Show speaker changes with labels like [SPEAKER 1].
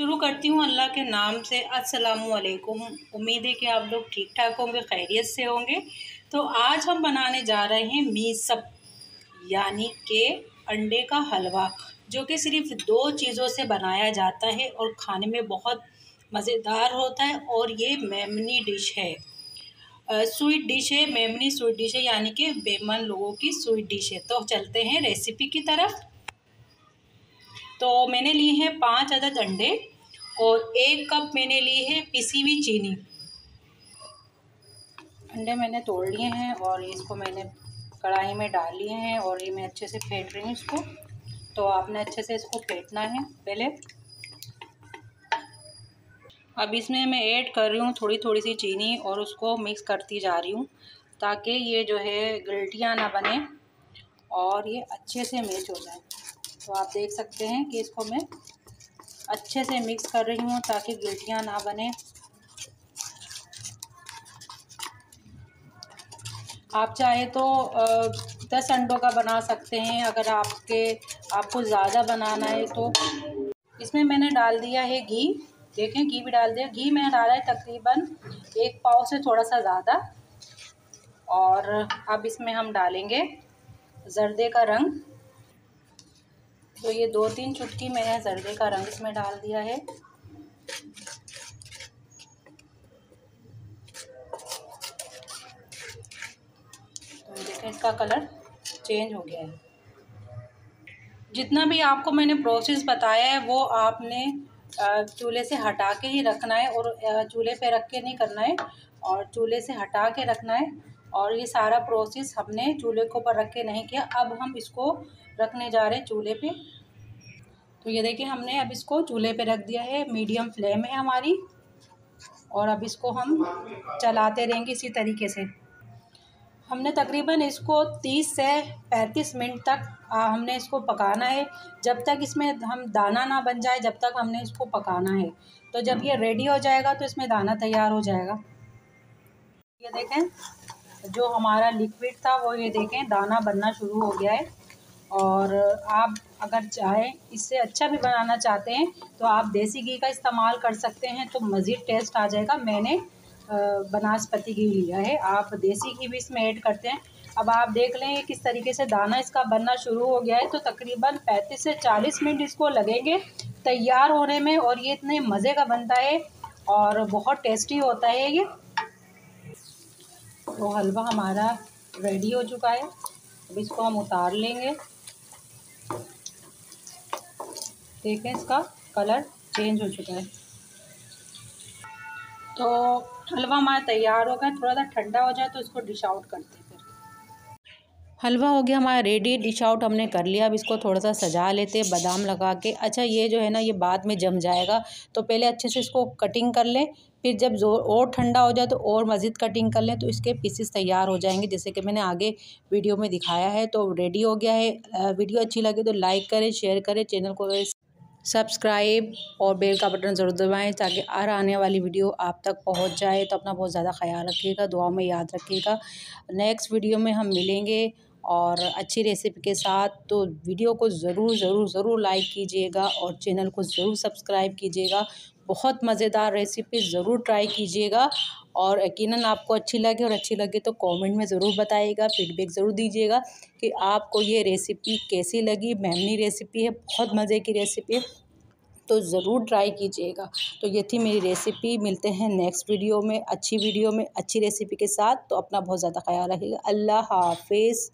[SPEAKER 1] शुरू करती हूँ अल्लाह के नाम से। अस्सलामु अलैकुम। उम्मीद है कि आप लोग ठीक ठाक होंगे, खैरियत से होंगे। तो आज हम बनाने जा रहे हैं मीसप, यानी कि अंडे का हलवा, जो कि सिर्फ 2 चीज़ों से बनाया जाता है और खाने में बहुत मज़ेदार होता है। और ये मेमनी डिश है, स्वीट डिश है, मेमनी स्वीट डिश है, यानी कि बेमन लोगों की स्वीट डिश है। तो चलते हैं रेसिपी की तरफ। तो मैंने लिए हैं 5 अदद अंडे और 1 कप मैंने ली है पिसी हुई चीनी। अंडे मैंने तोड़ लिए हैं और इसको मैंने कढ़ाई में डाल लिए हैं और ये मैं अच्छे से फेंट रही हूँ इसको। तो आपने अच्छे से इसको फेंटना है पहले। अब इसमें मैं ऐड कर रही हूँ थोड़ी थोड़ी सी चीनी और उसको मिक्स करती जा रही हूँ, ताकि ये जो है गिल्टियाँ ना बने और ये अच्छे से मिक्स हो जाए। तो आप देख सकते हैं कि इसको मैं अच्छे से मिक्स कर रही हूँ ताकि गिल्टियाँ ना बने। आप चाहे तो 10 अंडों का बना सकते हैं। अगर आपको ज़्यादा बनाना है तो इसमें मैंने डाल दिया है घी। देखें, घी भी डाल दिया। घी मैंने डाला है तकरीबन 1 पाव से थोड़ा सा ज़्यादा। और अब इसमें हम डालेंगे ज़र्दे का रंग। तो ये 2-3 चुटकी मैंने ज़र्दे का रंग इसमें डाल दिया है। तो देखें इसका कलर चेंज हो गया है। जितना भी आपको मैंने प्रोसेस बताया है वो आपने चूल्हे से हटा के ही रखना है और चूल्हे पे रख के नहीं करना है, और चूल्हे से हटा के रखना है। और ये सारा प्रोसेस हमने चूल्हे के ऊपर रख के नहीं किया। अब हम इसको रखने जा रहे हैं चूल्हे पे। तो ये देखिए, हमने अब इसको चूल्हे पे रख दिया है, मीडियम फ्लेम है हमारी। और अब इसको हम चलाते रहेंगे इसी तरीके से। हमने तकरीबन इसको 30 से 35 मिनट तक हमने इसको पकाना है। जब तक इसमें हम दाना ना बन जाए, जब तक हमने इसको पकाना है। तो जब ये रेडी हो जाएगा तो इसमें दाना तैयार हो जाएगा। ये देखें, जो हमारा लिक्विड था वो ये देखें दाना बनना शुरू हो गया है। और आप अगर चाहें, इससे अच्छा भी बनाना चाहते हैं तो आप देसी घी का इस्तेमाल कर सकते हैं, तो मज़ीद टेस्ट आ जाएगा। मैंने बनास्पति घी लिया है, आप देसी घी भी इसमें ऐड करते हैं। अब आप देख लें किस तरीके से दाना इसका बनना शुरू हो गया है। तो तकरीबन 35 से 40 मिनट इसको लगेंगे तैयार होने में। और ये इतने मज़े का बनता है और बहुत टेस्टी होता है ये। तो हलवा हमारा रेडी हो चुका है। अब इसको हम उतार लेंगे। देखें, इसका कलर चेंज हो चुका है। तो हलवा हमारा तैयार हो गया। थोड़ा सा ठंडा हो जाए तो इसको डिश आउट करते हैं। हलवा हो गया हमारा रेडी, डिश आउट हमने कर लिया। अब इसको थोड़ा सा सजा लेते हैं बादाम लगा के। अच्छा, ये जो है ना, ये बाद में जम जाएगा, तो पहले अच्छे से इसको कटिंग कर लें। फिर जब और ठंडा हो जाए तो और मज़ीद कटिंग कर लें, तो इसके पीसेस तैयार हो जाएंगे, जैसे कि मैंने आगे वीडियो में दिखाया है। तो रेडी हो गया है। वीडियो अच्छी लगे तो लाइक करें, शेयर करें, चैनल को सब्सक्राइब और बेल का बटन ज़रूर दबाएं, ताकि आने वाली वीडियो आप तक पहुंच जाए। तो अपना बहुत ज़्यादा ख्याल रखिएगा, दुआ में याद रखिएगा। नेक्स्ट वीडियो में हम मिलेंगे और अच्छी रेसिपी के साथ। तो वीडियो को ज़रूर लाइक कीजिएगा और चैनल को ज़रूर सब्सक्राइब कीजिएगा। बहुत मज़ेदार रेसिपी ज़रूर ट्राई कीजिएगा और यकीनन आपको अच्छी लगे तो कमेंट में ज़रूर बताइएगा, फीडबैक ज़रूर दीजिएगा कि आपको ये रेसिपी कैसी लगी। मेमनी रेसिपी है, बहुत मज़े की रेसिपी है, तो ज़रूर ट्राई कीजिएगा। तो ये थी मेरी रेसिपी। मिलते हैं नेक्स्ट वीडियो में अच्छी रेसिपी के साथ। तो अपना बहुत ज़्यादा ख्याल रखिएगा। अल्लाह हाफ़िज़।